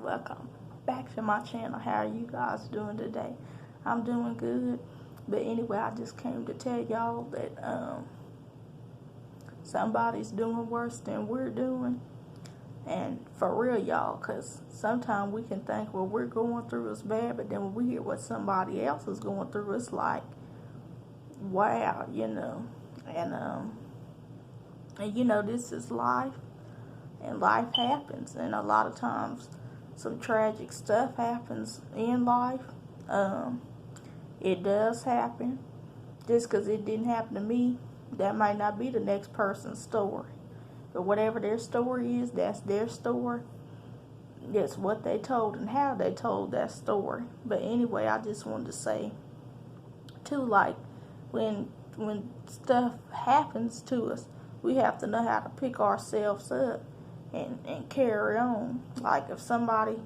welcome back to my channel. How are you guys doing today? I'm doing good, but anyway, I just came to tell y'all that somebody's doing worse than we're doing, and for real, y'all, because sometimes we can think what we're going through is bad, but then when we hear what somebody else is going through, it's like, wow, and this is life. And life happens, and a lot of times some tragic stuff happens in life. It does happen. Just because it didn't happen to me, that might not be the next person's story. But whatever their story is, that's their story. That's what they told and how they told that story. But anyway, I just wanted to say too, like, when stuff happens to us, we have to know how to pick ourselves up and carry on. Like, if somebody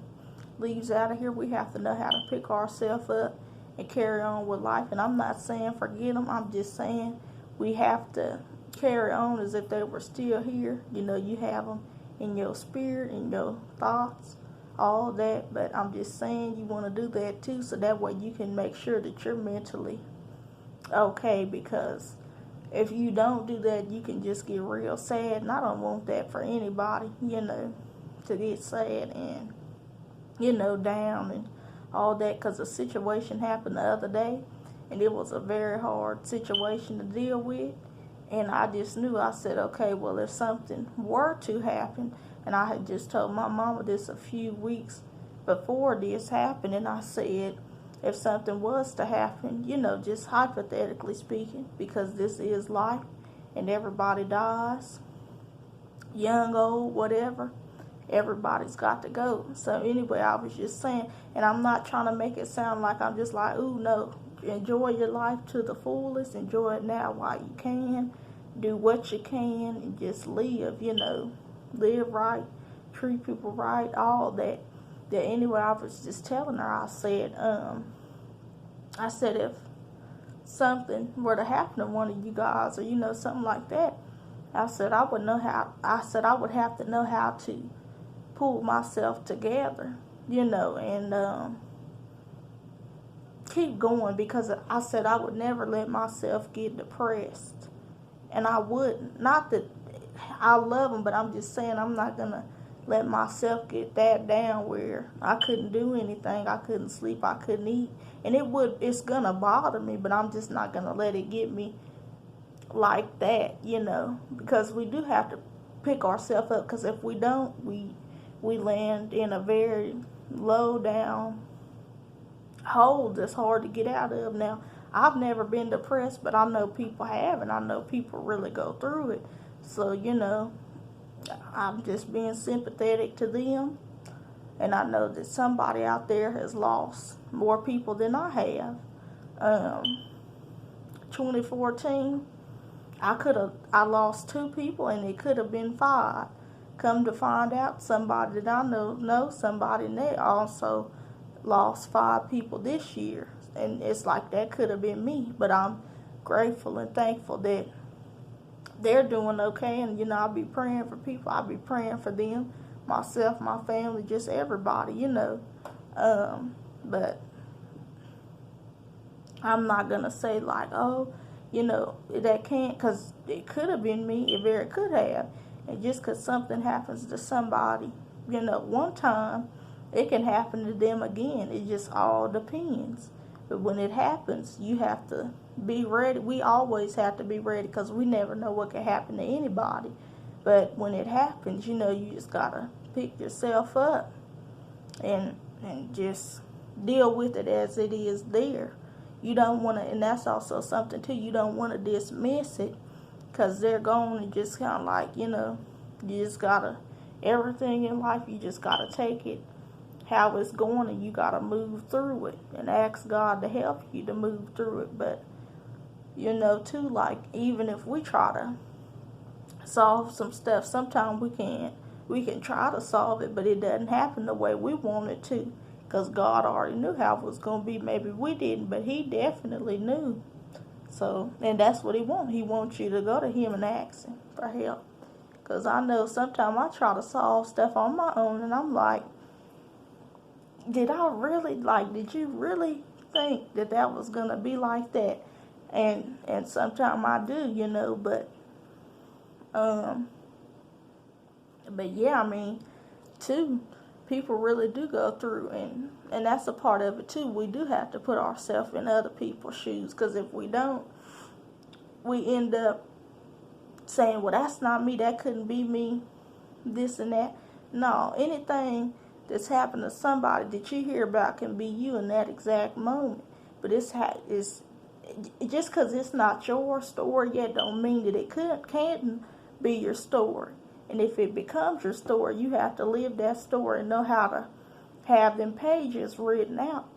leaves out of here, we have to know how to pick ourselves up and carry on with life. And I'm not saying forget them. I'm just saying we have to carry on as if they were still here. You have them in your spirit, in your thoughts, all that. But I'm just saying you want to do that too, so that way you can make sure that you're mentally okay, because if you don't do that, you can just get real sad, and I don't want that for anybody, to get sad and, down and all that, because a situation happened the other day, and it was a very hard situation to deal with, and I just knew, I said, okay, well, if something were to happen, and I had just told my mama this a few weeks before this happened, and I said, if something was to happen, just hypothetically speaking, because this is life and everybody dies, young, old, whatever, everybody's got to go. So anyway, I was just saying, and I'm not trying to make it sound like I'm just like, ooh, no, enjoy your life to the fullest, enjoy it now while you can, do what you can, and just live, live right, treat people right, all that. Anyway, I was just telling her, I said if something were to happen to one of you guys, or something like that, I said I would have to know how to pull myself together, and keep going, because I said I would never let myself get depressed, and I wouldn't. Not that I love them, but I'm just saying I'm not gonna let myself get that down where I couldn't do anything, I couldn't sleep, I couldn't eat. And it's gonna bother me, but I'm just not gonna let it get me like that, because we do have to pick ourselves up, because if we don't, we land in a very low down hole that's hard to get out of. Now, I've never been depressed, but I know people have, and I know people really go through it. So, I'm just being sympathetic to them, and I know that somebody out there has lost more people than I have. 2014, I lost 2 people, and it could have been 5. Come to find out, somebody that I know somebody, and they also lost 5 people this year, and it's like that could have been me. But I'm grateful and thankful that they're doing okay, and I'll be praying for people. I'll be praying for them, myself, my family, just everybody, but I'm not gonna say like, oh, that can't, because it could have been me. It very could have. And just because something happens to somebody, one time, it can happen to them again. It just all depends. But when it happens, you have to be ready. We always have to be ready, because we never know what can happen to anybody. But when it happens, you just gotta pick yourself up and just deal with it as it is there. You don't want to, and that's also something too, you don't want to dismiss it, because they're gone, and just kind of like, you just gotta, everything in life, you just gotta take it how it's going, and you gotta move through it and ask God to help you to move through it. But too, like, even if we try to solve some stuff, sometimes we can try to solve it, but it doesn't happen the way we want it to, because God already knew how it was going to be. Maybe we didn't, but he definitely knew. So, and that's what he wants. He wants you to go to him and ask him for help. Because I know sometimes I try to solve stuff on my own, and I'm like, did I really, like, did you really think that that was going to be like that? And sometimes I do, you know, um, but yeah, I mean, too, people really do go through, and that's a part of it too. We do have to put ourselves in other people's shoes, because if we don't, we end up saying, well, that's not me, that couldn't be me, this and that. No, anything that's happened to somebody that you hear about can be you in that exact moment. But it's just because it's not your story yet don't mean that it can't be your story. And if it becomes your story, you have to live that story and know how to have them pages written out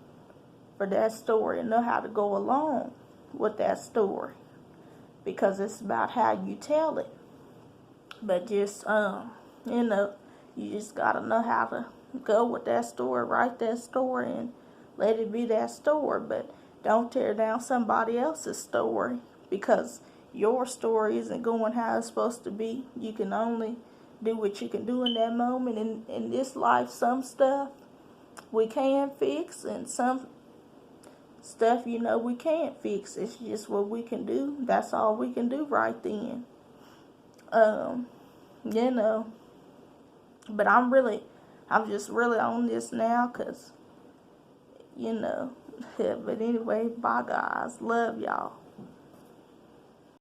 for that story and know how to go along with that story, because it's about how you tell it. But just you know, you just gotta know how to go with that story, write that story, and let it be that story. But don't tear down somebody else's story, because your story isn't going how it's supposed to be. You can only do what you can do in that moment. In this life, some stuff we can fix, and some stuff, you know, we can't fix. It's just what we can do. That's all we can do right then. You know, but I'm just really on this now, because, you know, but anyway, bye guys. Love y'all.